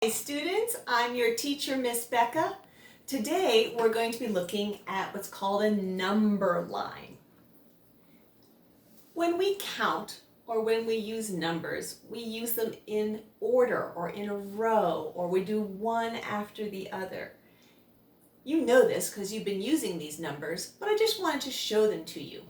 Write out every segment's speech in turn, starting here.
Hey students, I'm your teacher, Miss Becca. Today we're going to be looking at what's called a number line. When we count or when we use numbers, we use them in order or in a row, or we do one after the other. You know this because you've been using these numbers, but I just wanted to show them to you.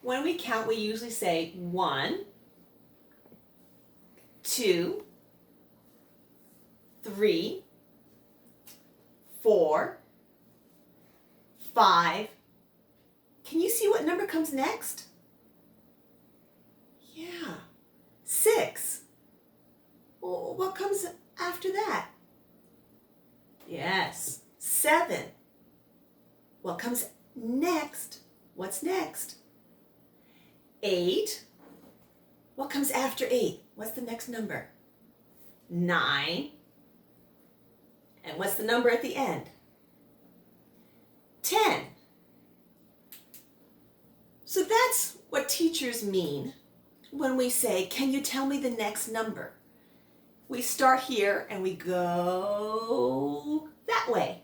When we count, we usually say 1, 2, 3, 4, 5. Can you see what number comes next? Yeah, 6. Well, what comes after that? Yes, 7. What comes next? What's next? 8. What comes after 8? What's the next number? 9. And what's the number at the end? 10. So that's what teachers mean when we say, can you tell me the next number? We start here and we go that way.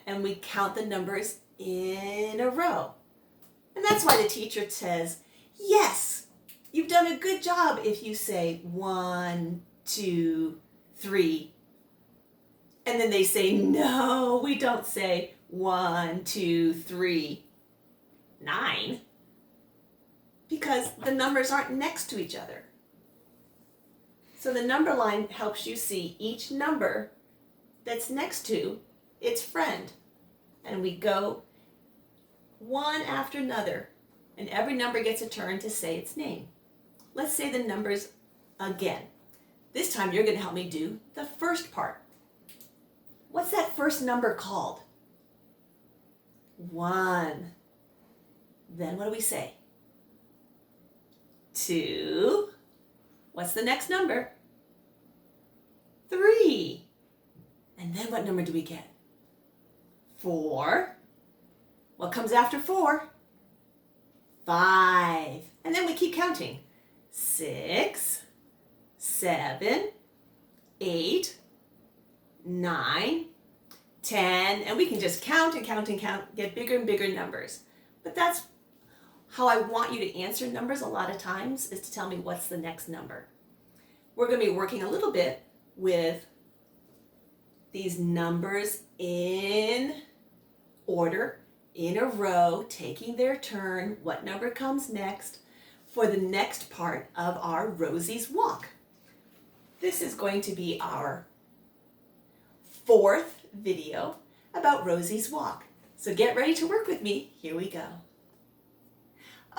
And we count the numbers in a row. And that's why the teacher says, yes, you've done a good job if you say 1, 2, 3. And then they say, no, we don't say 1, 2, 3, 9, because the numbers aren't next to each other. So the number line helps you see each number that's next to its friend. And we go one after another, and every number gets a turn to say its name. Let's say the numbers again. This time you're going to help me do the first part. What's that first number called? 1. Then what do we say? 2. What's the next number? 3. And then what number do we get? 4. What comes after 4? 5. And then we keep counting. 6, 7, 8, 9, 10, and we can just count and count and count, get bigger and bigger numbers. But that's how I want you to answer numbers a lot of times, is to tell me what's the next number. We're going to be working a little bit with these numbers in order, in a row, taking their turn, what number comes next, for the next part of our Rosie's Walk. This is going to be our 4th video about Rosie's Walk. So get ready to work with me. Here we go.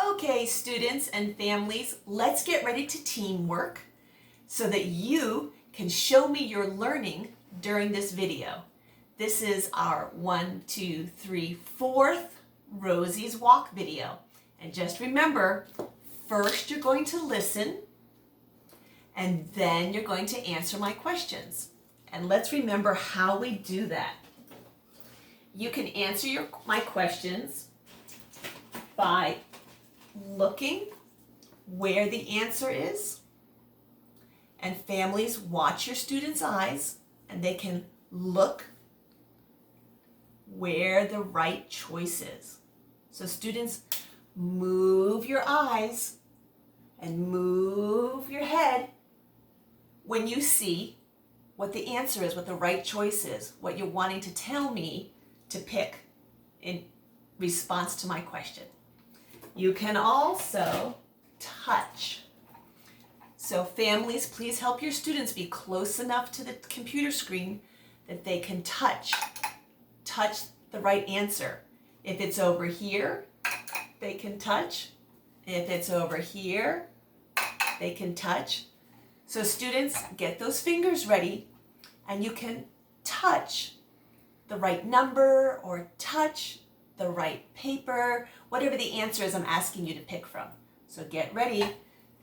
Okay, students and families, let's get ready to teamwork so that you can show me your learning during this video. This is our 1, 2, 3, 4th Rosie's Walk video. And just remember, first you're going to listen, and then you're going to answer my questions. And let's remember how we do that. You can answer my questions by looking where the answer is. And families, watch your students' eyes, and they can look where the right choice is. So students, move your eyes and move your head when you see what the answer is, what the right choice is, what you're wanting to tell me to pick in response to my question. You can also touch. So families, please help your students be close enough to the computer screen that they can touch the right answer. If it's over here, they can touch. If it's over here, they can touch. So students, get those fingers ready, and you can touch the right number or touch the right paper, whatever the answer is I'm asking you to pick from. So get ready.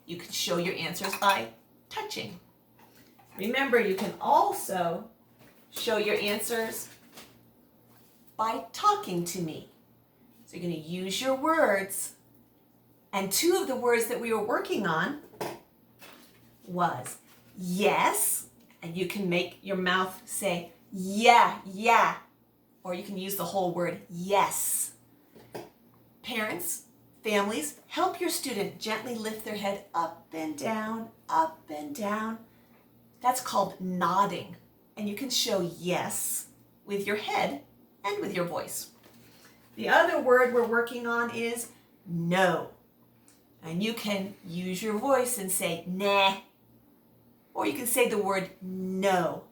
You can show your answers by touching. Remember, you can also show your answers by talking to me. So you're going to use your words, and 2 of the words that we were working on was yes, and you can make your mouth say yeah, yeah, or you can use the whole word yes. Parents, families, help your student gently lift their head up and down, up and down. That's called nodding, and you can show yes with your head and with your voice. The other word we're working on is no. And you can use your voice and say nah, or you can say the word no.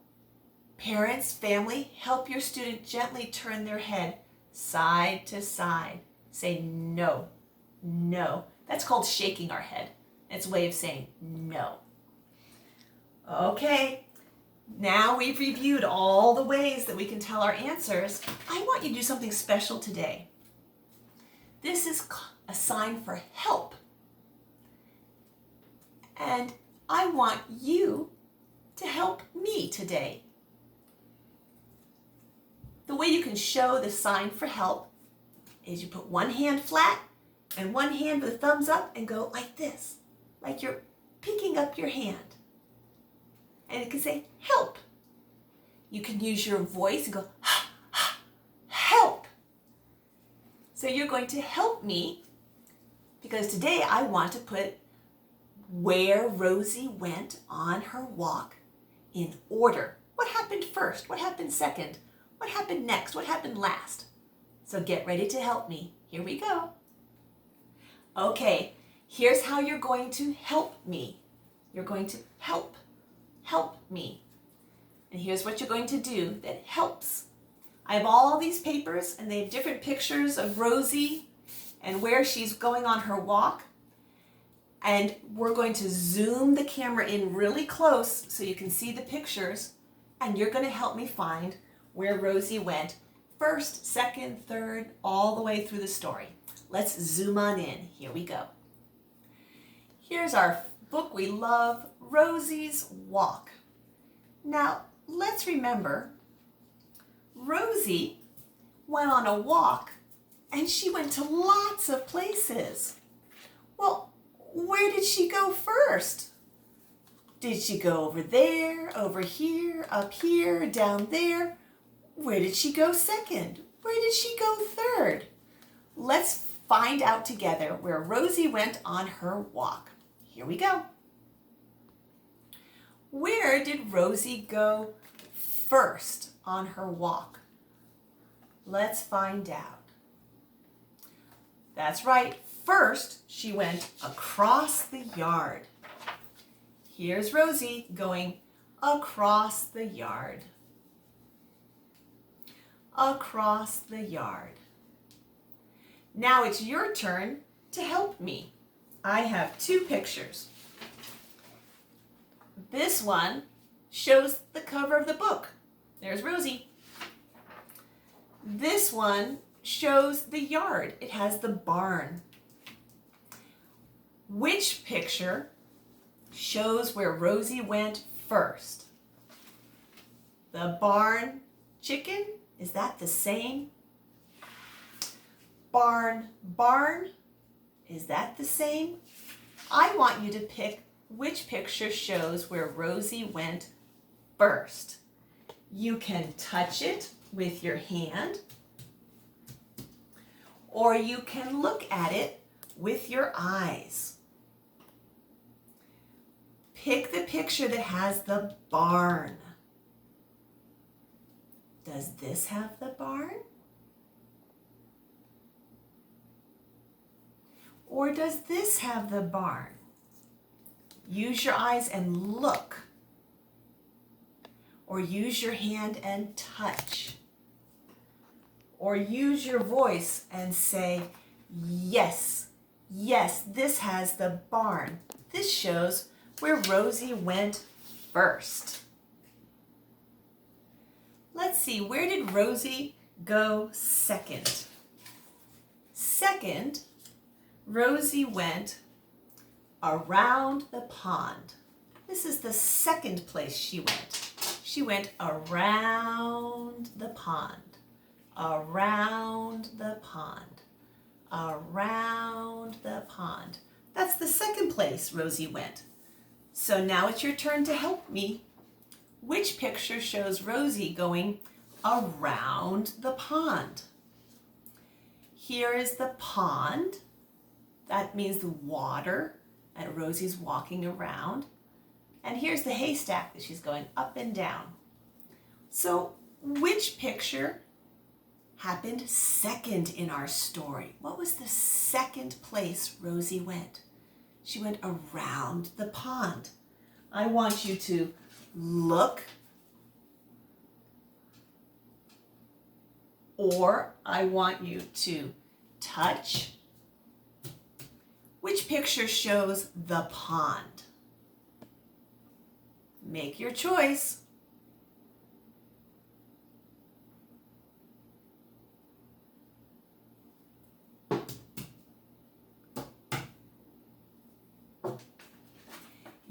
Parents, family, help your student gently turn their head side to side. Say no, no. That's called shaking our head. It's a way of saying no. Okay, now we've reviewed all the ways that we can tell our answers. I want you to do something special today. This is a sign for help. And I want you to help me today. The way you can show the sign for help is you put one hand flat and one hand with a thumbs up and go like this, like you're picking up your hand. And it can say help. You can use your voice and go help. So you're going to help me because today I want to put where Rosie went on her walk in order. What happened first? What happened second? What happened next? What happened last? So get ready to help me. Here we go. Okay, here's how you're going to help me. You're going to help me. And here's what you're going to do that helps. I have all these papers and they have different pictures of Rosie and where she's going on her walk. And we're going to zoom the camera in really close so you can see the pictures. And you're going to help me find where Rosie went first, second, third, all the way through the story. Let's zoom on in. Here we go. Here's our book we love, Rosie's Walk. Now, let's remember, Rosie went on a walk and she went to lots of places. Well, where did she go first? Did she go over there, over here, up here, down there? Where did she go second? Where did she go third? Let's find out together where Rosie went on her walk. Here we go. Where did Rosie go first on her walk? Let's find out. That's right. First, she went across the yard. Here's Rosie going across the yard. Across the yard. Now it's your turn to help me. I have two pictures. This one shows the cover of the book. There's Rosie. This one shows the yard. It has the barn. Which picture shows where Rosie went first? The barn chicken? Is that the same? Barn, is that the same? I want you to pick which picture shows where Rosie went first. You can touch it with your hand, or you can look at it with your eyes. Pick the picture that has the barn. Does this have the barn? Or does this have the barn? Use your eyes and look. Or use your hand and touch. Or use your voice and say, yes, yes, this has the barn. This shows where Rosie went first. Let's see, where did Rosie go second? Second, Rosie went around the pond. This is the second place she went. She went around the pond, around the pond, around the pond. That's the second place Rosie went. So now it's your turn to help me. Which picture shows Rosie going around the pond? Here is the pond. That means the water that Rosie's walking around. And here's the haystack that she's going up and down. So which picture happened second in our story? What was the second place Rosie went? She went around the pond. I want you to look, or I want you to touch. Which picture shows the pond? Make your choice.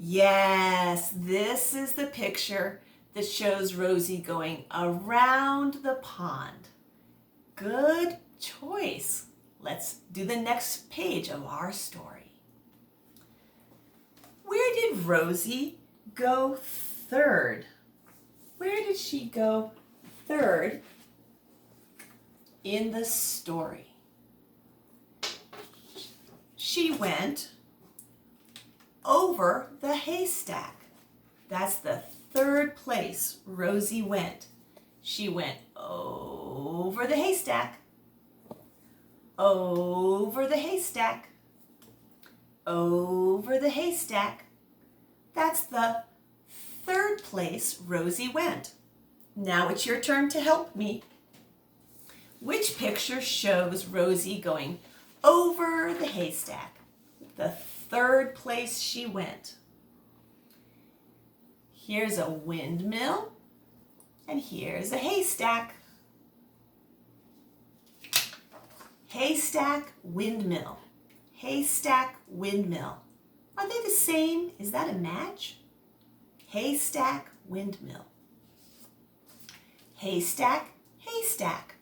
Yes, this is the picture that shows Rosie going around the pond. Good choice. Let's do the next page of our story. Where did Rosie go third? Where did she go third in the story? She went over the haystack. That's the third place Rosie went. She went over the haystack, over the haystack, over the haystack. That's the third place Rosie went. Now it's your turn to help me. Which picture shows Rosie going over the haystack? The third place she went. Here's a windmill, and here's a haystack. Haystack, windmill. Haystack, windmill. Are they the same? Is that a match? Haystack, windmill. Haystack, haystack.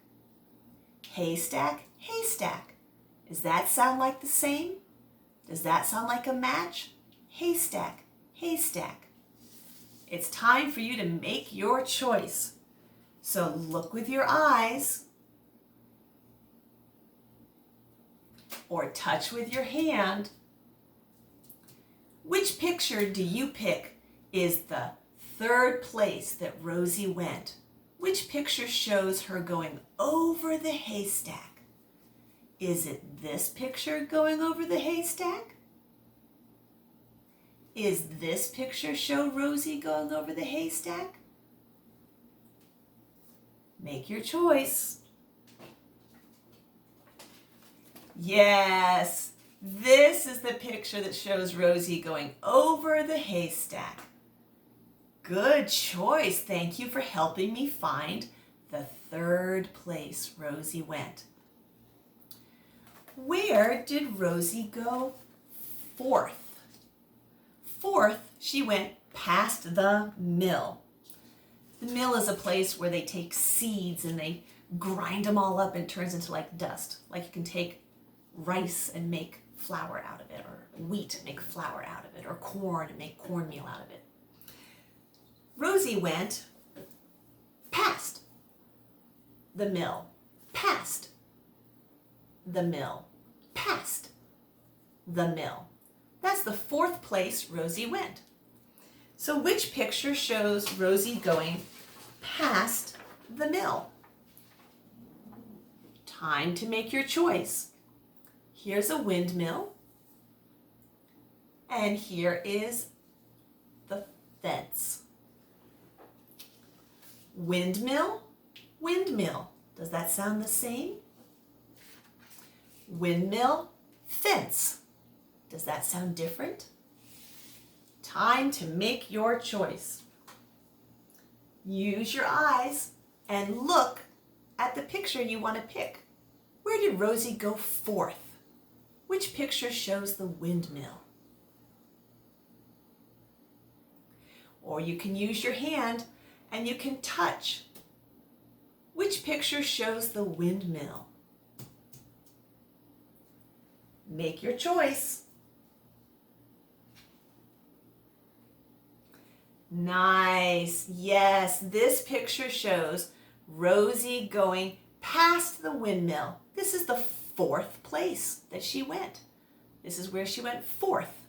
Haystack, haystack. Does that sound like the same? Does that sound like a match? Haystack, haystack. It's time for you to make your choice. So look with your eyes or touch with your hand. Which picture do you pick is the third place that Rosie went? Which picture shows her going over the haystack? Is it this picture going over the haystack? Is this picture show Rosie going over the haystack? Make your choice. Yes, this is the picture that shows Rosie going over the haystack. Good choice. Thank you for helping me find the third place Rosie went. Where did Rosie go fourth? Fourth, she went past the mill. The mill is a place where they take seeds and they grind them all up and it turns into like dust. Like you can take rice and make flour out of it, or wheat and make flour out of it, or corn and make cornmeal out of it. Rosie went past the mill, past the mill, past the mill. That's the fourth place Rosie went. So which picture shows Rosie going past the mill? Time to make your choice. Here's a windmill, and here is the fence. Windmill, windmill. Does that sound the same? Windmill, fence. Does that sound different? Time to make your choice. Use your eyes and look at the picture you want to pick. Where did Rosie go fourth? Which picture shows the windmill? Or you can use your hand and you can touch. Which picture shows the windmill? Make your choice. Nice. Yes, this picture shows Rosie going past the windmill. This is the fourth place that she went. This is where she went fourth,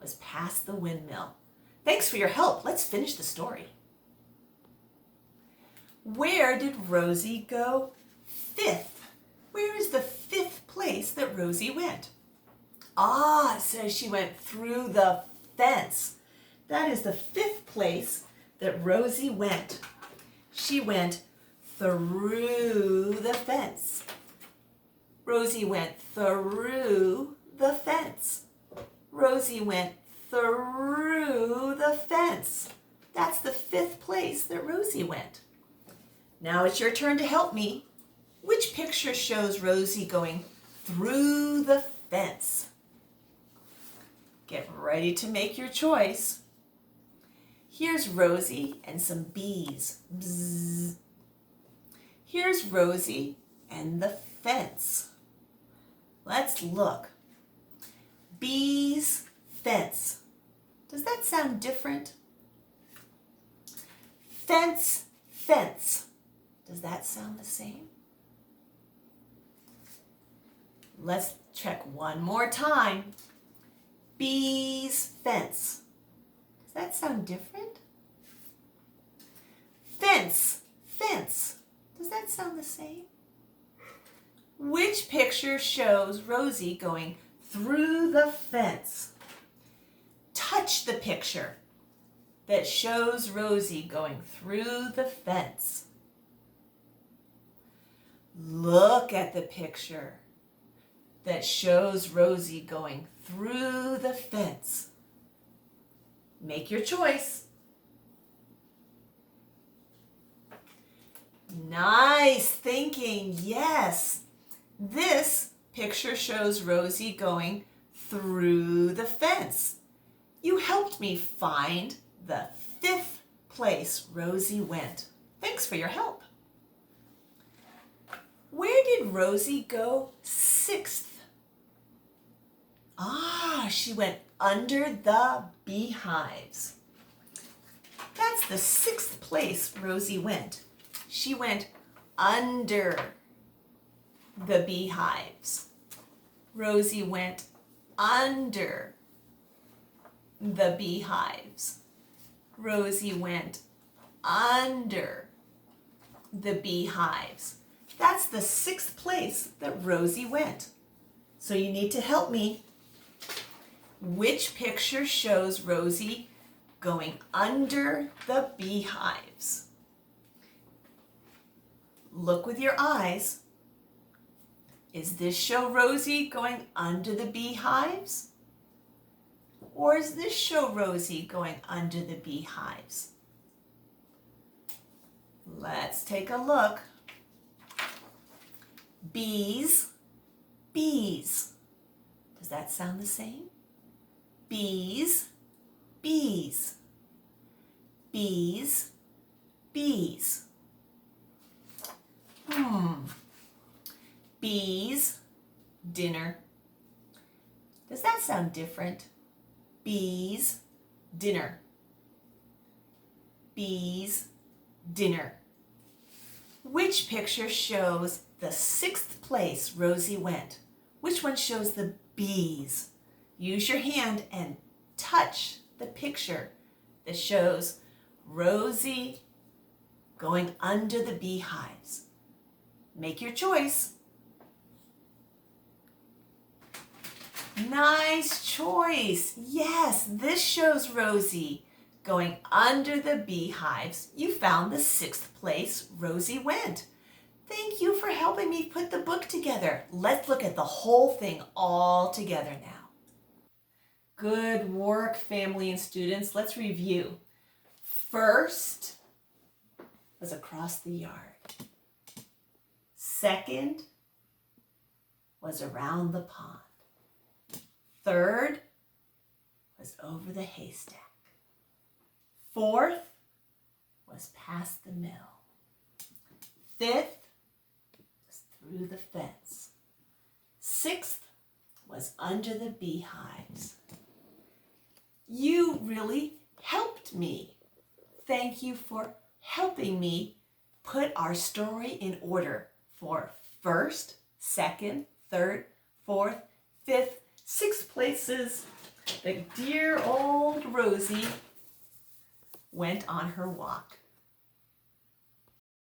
was past the windmill. Thanks for your help. Let's finish the story. Where did Rosie go fifth? Where is the fifth place that Rosie went? Ah, it says she went through the fence. That is the fifth place that Rosie went. She went through the fence. Rosie went through the fence. Rosie went through the fence. That's the fifth place that Rosie went. Now it's your turn to help me. Which picture shows Rosie going through the fence? Get ready to make your choice. Here's Rosie and some bees. Bzzz. Here's Rosie and the fence. Let's look. Bees, fence. Does that sound different? Fence, fence. Does that sound the same? Let's check one more time. Bees, fence. Does that sound different? Fence, fence. Does that sound the same? Which picture shows Rosie going through the fence? Touch the picture that shows Rosie going through the fence. Look at the picture that shows Rosie going through the fence. Make your choice. Nice thinking. Yes. This picture shows Rosie going through the fence. You helped me find the fifth place Rosie went. Thanks for your help. Where did Rosie go sixth? Ah, she went under the beehives. That's the sixth place Rosie went. She went under the beehives. Rosie went under the beehives. Rosie went under the beehives. That's the sixth place that Rosie went. So you need to help me. Which picture shows Rosie going under the beehives? Look with your eyes. Is this show Rosie going under the beehives? Or is this show Rosie going under the beehives? Let's take a look. Bees, bees. Does that sound the same? Bees, bees. Bees, bees. Bees, dinner. Does that sound different? Bees, dinner. Bees, dinner. Which picture shows the sixth place Rosie went? Which one shows the bees? Use your hand and touch the picture that shows Rosie going under the beehives. Make your choice. Nice choice. Yes, this shows Rosie going under the beehives. You found the sixth place Rosie went. Thank you for helping me put the book together. Let's look at the whole thing all together now. Good work, family and students. Let's review. First was across the yard. Second was around the pond. Third was over the haystack. Fourth was past the mill. Fifth was through the fence. Sixth was under the beehives. You really helped me. thank you for helping me put our story in order for first, second, third, fourth, fifth, sixth places. The dear old Rosie went on her walk.